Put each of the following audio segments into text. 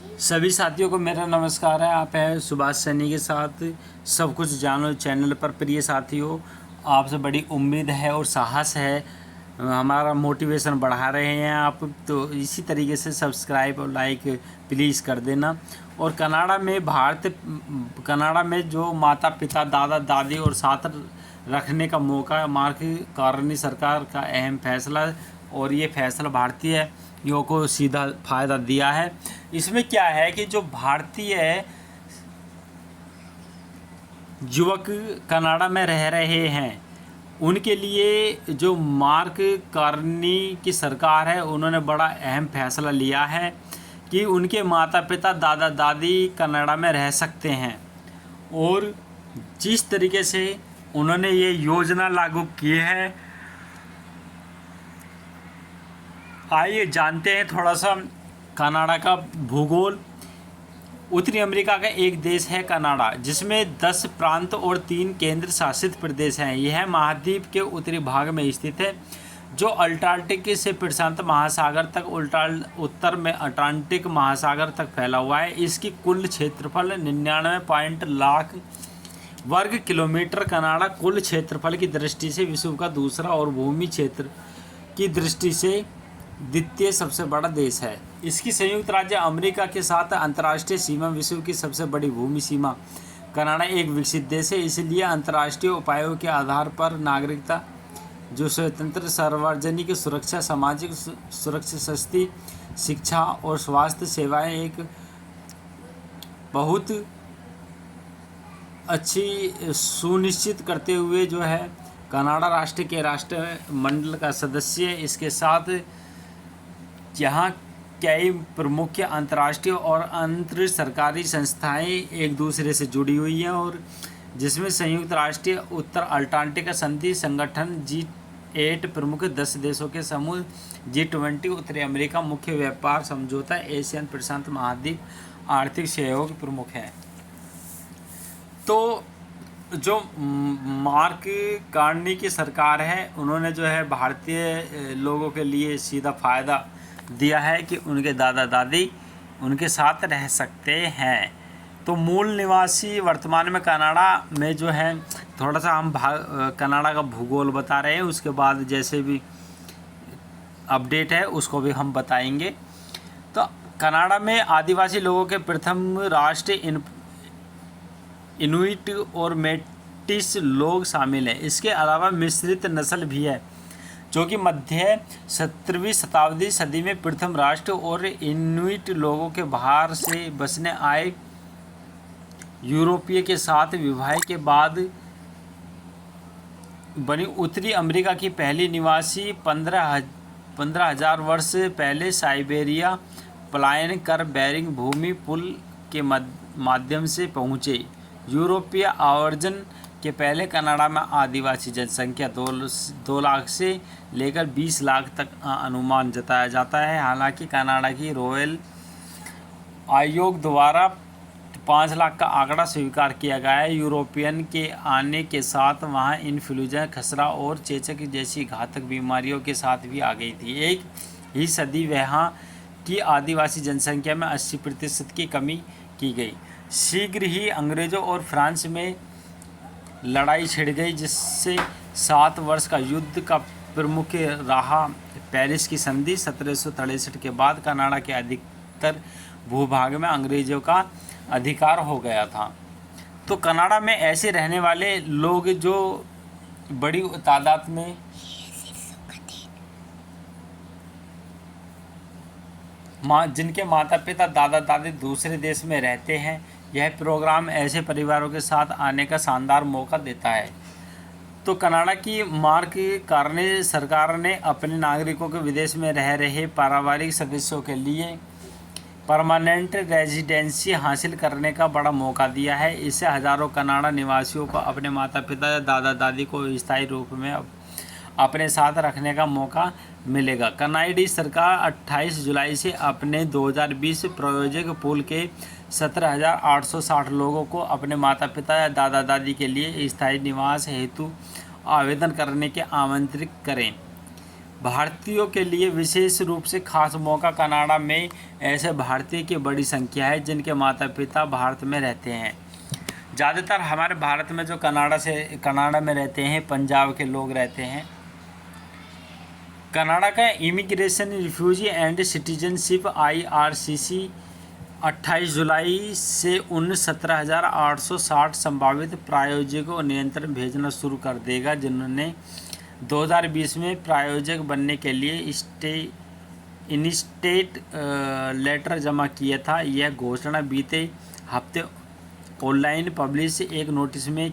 सभी साथियों को मेरा नमस्कार है। आप हैं सुभाष सैनी के साथ सब कुछ जानो चैनल पर। प्रिय साथियों, आपसे बड़ी उम्मीद है और साहस है, हमारा मोटिवेशन बढ़ा रहे हैं आप, तो इसी तरीके से सब्सक्राइब और लाइक प्लीज़ कर देना। और कनाडा में जो माता पिता दादा दादी और साथ रखने का मौका मार्क कार्नी सरकार का अहम फैसला, और ये फैसला भारतीय युवाओं को सीधा फायदा दिया है। इसमें क्या है कि जो भारतीय युवक कनाडा में रह रहे हैं उनके लिए जो मार्क कार्नी की सरकार है उन्होंने बड़ा अहम फैसला लिया है कि उनके माता पिता दादा दादी कनाडा में रह सकते हैं। और जिस तरीके से उन्होंने ये योजना लागू की है, आइए जानते हैं थोड़ा सा कनाडा का भूगोल। उत्तरी अमेरिका का एक देश है कनाडा, जिसमें 10 प्रांत और 3 केंद्र शासित प्रदेश हैं। यह महाद्वीप के उत्तरी भाग में स्थित है, जो अटलांटिक से प्रशांत महासागर तक उत्तर में अटलांटिक महासागर तक फैला हुआ है। इसकी कुल क्षेत्रफल 99 लाख वर्ग किलोमीटर। कनाडा कुल क्षेत्रफल की दृष्टि से विश्व का दूसरा और भूमि क्षेत्र की दृष्टि से द्वितीय सबसे बड़ा देश है। इसकी संयुक्त राज्य अमेरिका के साथ अंतर्राष्ट्रीय सीमा विश्व की सबसे बड़ी भूमि सीमा। कनाडा एक विकसित देश है, इसलिए अंतर्राष्ट्रीय उपायों के आधार पर नागरिकता, जो स्वतंत्र, सार्वजनिक सुरक्षा, सामाजिक सुरक्षा, सस्ती शिक्षा और स्वास्थ्य सेवाएं एक बहुत अच्छी सुनिश्चित करते हुए जो है कनाडा राष्ट्र के राष्ट्रमंडल का सदस्य। इसके साथ यहाँ कई प्रमुख अंतर्राष्ट्रीय और अंतर सरकारी संस्थाएं एक दूसरे से जुड़ी हुई हैं, और जिसमें संयुक्त राष्ट्र, उत्तर अटलांटिक संधि संगठन, G8 प्रमुख 10 देशों के समूह, G20 उत्तरी अमेरिका मुख्य व्यापार समझौता, एशियन प्रशांत महाद्वीप आर्थिक सहयोग प्रमुख हैं। तो जो मार्क कार्नी की सरकार है उन्होंने जो है भारतीय लोगों के लिए सीधा फ़ायदा दिया है कि उनके दादा दादी उनके साथ रह सकते हैं। तो मूल निवासी वर्तमान में कनाडा में जो है, थोड़ा सा हम कनाडा का भूगोल बता रहे हैं, उसके बाद जैसे भी अपडेट है उसको भी हम बताएंगे। तो कनाडा में आदिवासी लोगों के प्रथम राष्ट्र इनुइट और मेटिस लोग शामिल हैं। इसके अलावा मिश्रित नस्ल भी है, जो कि मध्य 17वीं शताब्दी सदी में प्रथम राष्ट्र और इनुइट लोगों के बाहर से बसने आए यूरोपीय के साथ विवाह के बाद बनी। उत्तरी अमेरिका की पहली निवासी 15,000 वर्ष पहले साइबेरिया पलायन कर बेरिंग भूमि पुल के माध्यम से पहुँचे। यूरोपीय आवर्जन के पहले कनाडा में आदिवासी जनसंख्या 2 लाख से लेकर 20 लाख तक अनुमान जताया जाता है। हालांकि कनाडा की रॉयल आयोग द्वारा 5 लाख का आंकड़ा स्वीकार किया गया है। यूरोपियन के आने के साथ वहां इन्फ्लुएंजा, खसरा और चेचक जैसी घातक बीमारियों के साथ भी आ गई थी। एक ही सदी वहां की आदिवासी जनसंख्या में 80% की कमी की गई। शीघ्र ही अंग्रेज़ों और फ्रांस में लड़ाई छिड़ गई, जिससे 7 वर्ष का युद्ध का प्रमुख रहा पेरिस की संधि। 1763 के बाद कनाडा के अधिकतर भूभाग में अंग्रेज़ों का अधिकार हो गया था। तो कनाडा में ऐसे रहने वाले लोग जो बड़ी तादाद में जिनके माता पिता दादा दादी दूसरे देश में रहते हैं, यह प्रोग्राम ऐसे परिवारों के साथ आने का शानदार मौका देता है। तो कनाडा की मार्क कार्नी सरकार ने अपने नागरिकों के विदेश में रह रहे पारिवारिक सदस्यों के लिए परमानेंट रेजिडेंसी हासिल करने का बड़ा मौका दिया है। इससे हज़ारों कनाडा निवासियों को अपने माता पिता या दादा दादी को स्थायी रूप में अपने साथ रखने का मौका मिलेगा। कनाडाई सरकार 28 जुलाई से अपने 2020 प्रायोजिक पूल के 17,860 लोगों को अपने माता पिता या दादा दादी के लिए स्थायी निवास हेतु आवेदन करने के आमंत्रित करें। भारतीयों के लिए विशेष रूप से खास मौका, कनाडा में ऐसे भारतीय की बड़ी संख्या है जिनके माता पिता भारत में रहते हैं। ज़्यादातर हमारे भारत में जो कनाडा में रहते हैं पंजाब के लोग रहते हैं। कनाडा का immigration, refugee and citizenship IRCC 28 जुलाई से उन 17,860 संभावित प्रायोजकों को नियंत्रण भेजना शुरू कर देगा जिन्होंने 2020 में प्रायोजक बनने के लिए इनिस्टेट लेटर जमा किया था। यह घोषणा बीते हफ्ते ऑनलाइन पब्लिश एक नोटिस में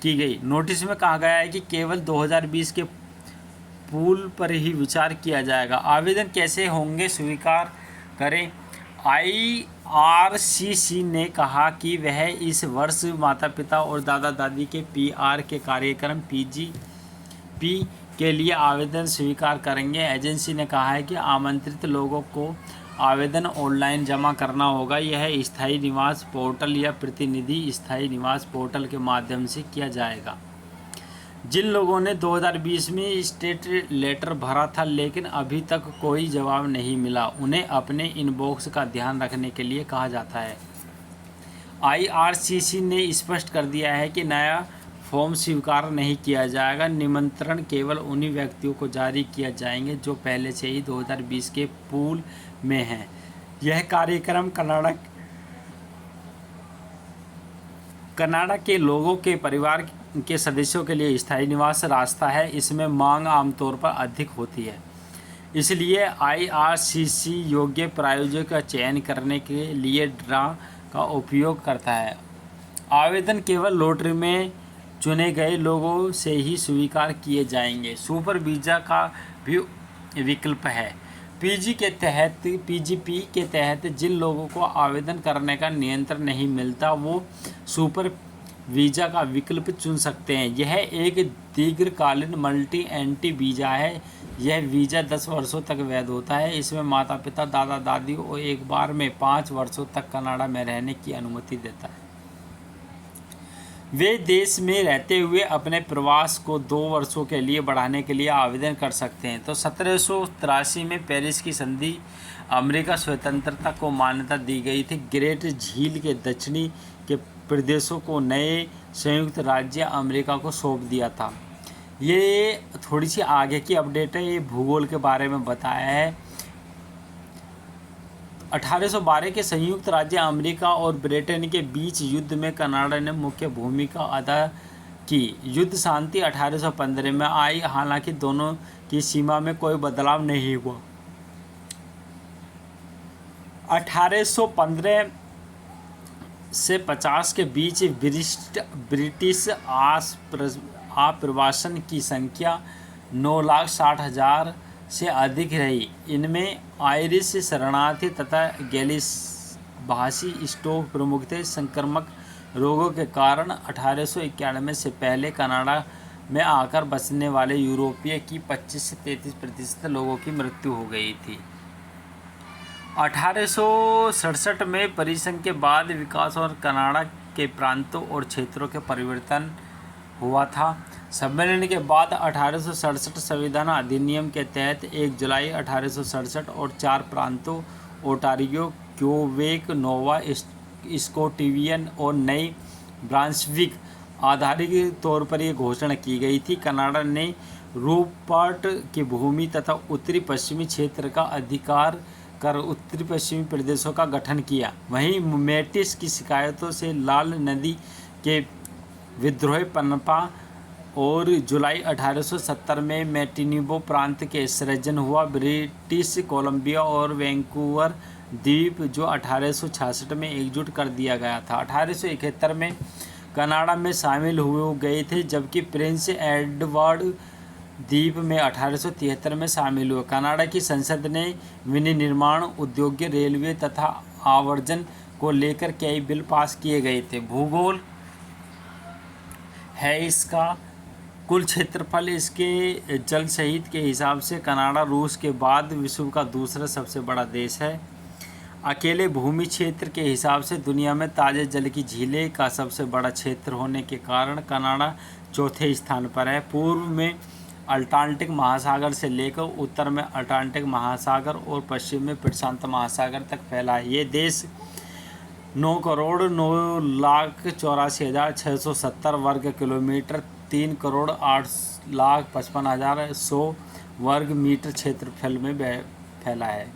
की गई। नोटिस में कहा गया है कि केवल 2020 के पूल पर ही विचार किया जाएगा। आवेदन कैसे होंगे स्वीकार करें। IRCC ने कहा कि वह इस वर्ष माता पिता और दादा दादी के PR के कार्यक्रम PGP के लिए आवेदन स्वीकार करेंगे। एजेंसी ने कहा है कि आमंत्रित लोगों को आवेदन ऑनलाइन जमा करना होगा। यह स्थायी निवास पोर्टल या प्रतिनिधि स्थायी निवास पोर्टल के माध्यम से किया जाएगा। जिन लोगों ने 2020 में स्टेट लेटर भरा था लेकिन अभी तक कोई जवाब नहीं मिला, उन्हें अपने इनबॉक्स का ध्यान रखने के लिए कहा जाता है। IRCC ने स्पष्ट कर दिया है कि नया फॉर्म स्वीकार नहीं किया जाएगा। निमंत्रण केवल उन्हीं व्यक्तियों को जारी किया जाएंगे जो पहले से ही 2020 के पूल में हैं। यह कार्यक्रम कनाडा के लोगों के परिवार के सदस्यों के लिए स्थायी निवास रास्ता है। इसमें मांग आमतौर पर अधिक होती है, इसलिए IRCC योग्य प्रायोजक का चयन करने के लिए ड्रा का उपयोग करता है। आवेदन केवल लॉटरी में चुने गए लोगों से ही स्वीकार किए जाएंगे। सुपर वीज़ा का भी विकल्प है। PGP के तहत जिन लोगों को आवेदन करने का नियंत्रण नहीं मिलता वो सुपर वीज़ा का विकल्प चुन सकते हैं। यह एक दीर्घकालीन मल्टी एंट्री वीज़ा है। यह वीज़ा 10 वर्षों तक वैध होता है। इसमें माता पिता दादा दादी को एक बार में 5 वर्षों तक कनाडा में रहने की अनुमति देता है। वे देश में रहते हुए अपने प्रवास को 2 वर्षों के लिए बढ़ाने के लिए आवेदन कर सकते हैं। तो 1783 में पेरिस की संधि अमेरिका स्वतंत्रता को मान्यता दी गई थी। ग्रेट झील के दक्षिणी के प्रदेशों को नए संयुक्त राज्य अमेरिका को सौंप दिया था। ये थोड़ी सी आगे की अपडेट है, ये भूगोल के बारे में बताया है। 1812 के संयुक्त राज्य अमेरिका और ब्रिटेन के बीच युद्ध में कनाडा ने मुख्य भूमिका अदा की। युद्ध शांति 1815 में आई, हालांकि दोनों की सीमा में कोई बदलाव नहीं हुआ। 1815 से 50 के बीच ब्रिटिश आप्रवासन की संख्या 9,60,000 से अधिक रही। इनमें आयरिश शरणार्थी तथा गैलिश भाषी स्टॉक प्रमुख थे। संक्रामक रोगों के कारण 1891 से पहले कनाडा में आकर बसने वाले यूरोपीय की 25 से 33% लोगों की मृत्यु हो गई थी। 1867 में परिसंघ के बाद विकास और कनाडा के प्रांतों और क्षेत्रों के परिवर्तन हुआ था। सम्मेलन के बाद 1867 संविधान अधिनियम के तहत 1 जुलाई 1867 और 4 प्रांतों ओटारियो, क्यूबेक, नोवा स्कोटियन और नई ब्रांसविक आधारित तौर पर यह घोषणा की गई थी। कनाडा ने रूपर्ट की भूमि तथा उत्तरी पश्चिमी क्षेत्र का अधिकार कर उत्तरी पश्चिमी प्रदेशों का गठन किया। वहीं मेटिस की शिकायतों से लाल नदी के विद्रोह पनपा और जुलाई 1870 में मैटिनिबो प्रांत के सृजन हुआ। ब्रिटिश कोलंबिया और वैंकूवर द्वीप जो 1866 में एकजुट कर दिया गया था, 1871 में कनाडा में शामिल हुए गए थे, जबकि प्रिंस एडवर्ड द्वीप में 1873 में शामिल हुए। कनाडा की संसद ने विनिर्माण उद्योग, रेलवे तथा आव्रजन को लेकर कई बिल पास किए गए थे। भूगोल है इसका कुल क्षेत्रफल, इसके जल सहित के हिसाब से कनाडा रूस के बाद विश्व का दूसरा सबसे बड़ा देश है। अकेले भूमि क्षेत्र के हिसाब से दुनिया में ताज़े जल की झीलें का सबसे बड़ा क्षेत्र होने के कारण कनाडा चौथे स्थान पर है। पूर्व में अटलांटिक महासागर से लेकर उत्तर में अटलांटिक महासागर और पश्चिम में प्रशांत महासागर तक फैला है। ये देश 9,09,84,670 वर्ग किलोमीटर 3,08,55,100 वर्ग मीटर क्षेत्रफल में फैला है।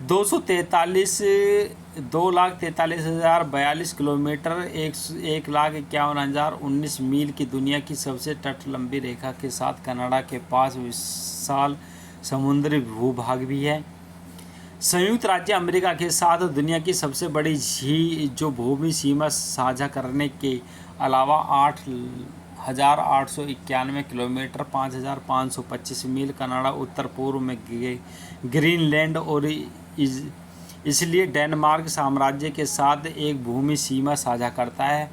2,43,042 किलोमीटर 1,51,019 मील की दुनिया की सबसे तट लंबी रेखा के साथ कनाडा के पास विशाल समुद्री भूभाग भी है। संयुक्त राज्य अमेरिका के साथ दुनिया की सबसे बड़ी जो भूमि सीमा साझा करने के अलावा 8,891 किलोमीटर 5,525 मील कनाडा उत्तर पूर्व में ग्रीनलैंड और इसलिए डेनमार्क साम्राज्य के साथ एक भूमि सीमा साझा करता है।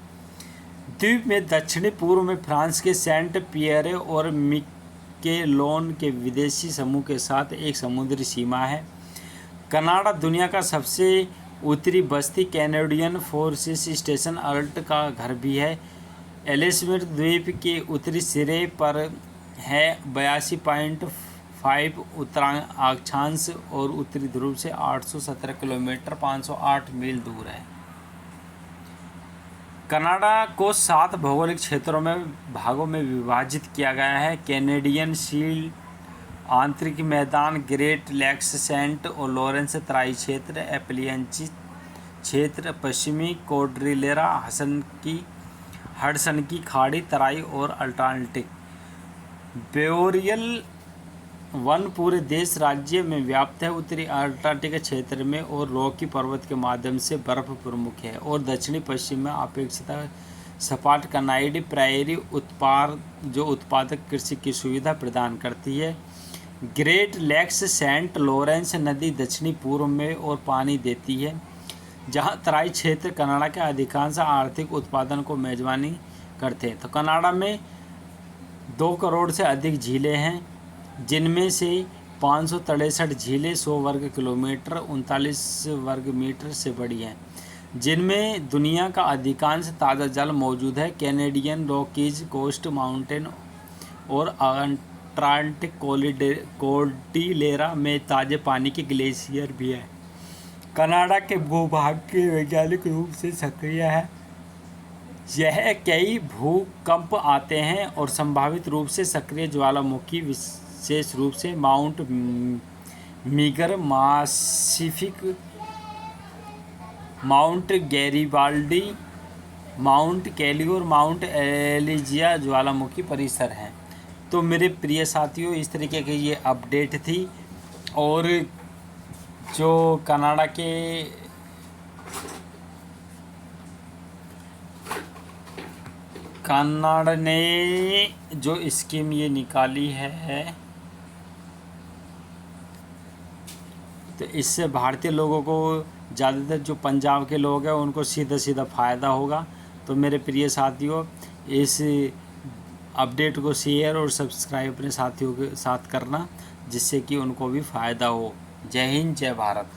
द्वीप में दक्षिणी पूर्व में फ्रांस के सेंट पियरे और मिकेलोन के विदेशी समूह के साथ एक समुद्री सीमा है। कनाडा दुनिया का सबसे उत्तरी बस्ती कैनेडियन फोर्सेस स्टेशन अर्ल्ट का घर भी है। एलिसमिथ द्वीप के उत्तरी सिरे पर है 82.5 उत्तराक्षांश और उत्तरी ध्रुव से 817 किलोमीटर 508 मील दूर है। कनाडा को 7 भौगोलिक क्षेत्रों में भागों में विभाजित किया गया है। कैनेडियन शील्ड, आंतरिक मैदान, ग्रेट लेक्स, सेंट और लॉरेंस तराई क्षेत्र, एप्लियंची क्षेत्र, पश्चिमी कोर्डिलेरा, हडसन की खाड़ी, तराई और अटलांटिक। बोरियल वन पूरे देश राज्य में व्याप्त है। उत्तरी अटलांटिक क्षेत्र में और रॉकी पर्वत के माध्यम से बर्फ प्रमुख है और दक्षिणी पश्चिम में अपेक्षितः सपाट कनाइड प्रायरी उत्पादक कृषि की सुविधा प्रदान करती है। ग्रेट लेक्स सेंट लॉरेंस नदी दक्षिणी पूर्व में और पानी देती है, जहाँ तराई क्षेत्र कनाडा के अधिकांश आर्थिक उत्पादन को मेजबानी करते हैं। तो कनाडा में 2 करोड़ से अधिक झीलें हैं, जिनमें से 563 झीलें 100 वर्ग किलोमीटर 39 वर्ग मीटर से बड़ी हैं, जिनमें दुनिया का अधिकांश ताज़ा जल मौजूद है। कैनेडियन रॉकीज कोस्ट माउंटेन और अटलांटिक कोर्डिलेरा में ताज़े पानी के ग्लेशियर भी है। कनाडा के भूभाग के वैज्ञानिक रूप से सक्रिय है। यह कई भूकंप आते हैं और संभावित रूप से सक्रिय ज्वालामुखी, विशेष रूप से माउंट मीगर, मासिफिक, माउंट गैरीबाल्डी, माउंट कैली और माउंट एलिजिया ज्वालामुखी परिसर हैं। तो मेरे प्रिय साथियों, इस तरीके की ये अपडेट थी। और जो कनाडा ने जो स्कीम ये निकाली है, तो इससे भारतीय लोगों को, ज़्यादातर जो पंजाब के लोग हैं, उनको सीधा सीधा फ़ायदा होगा। तो मेरे प्रिय साथियों, इस अपडेट को शेयर और सब्सक्राइब अपने साथियों के साथ करना, जिससे कि उनको भी फ़ायदा हो। जय हिंद, जय भारत।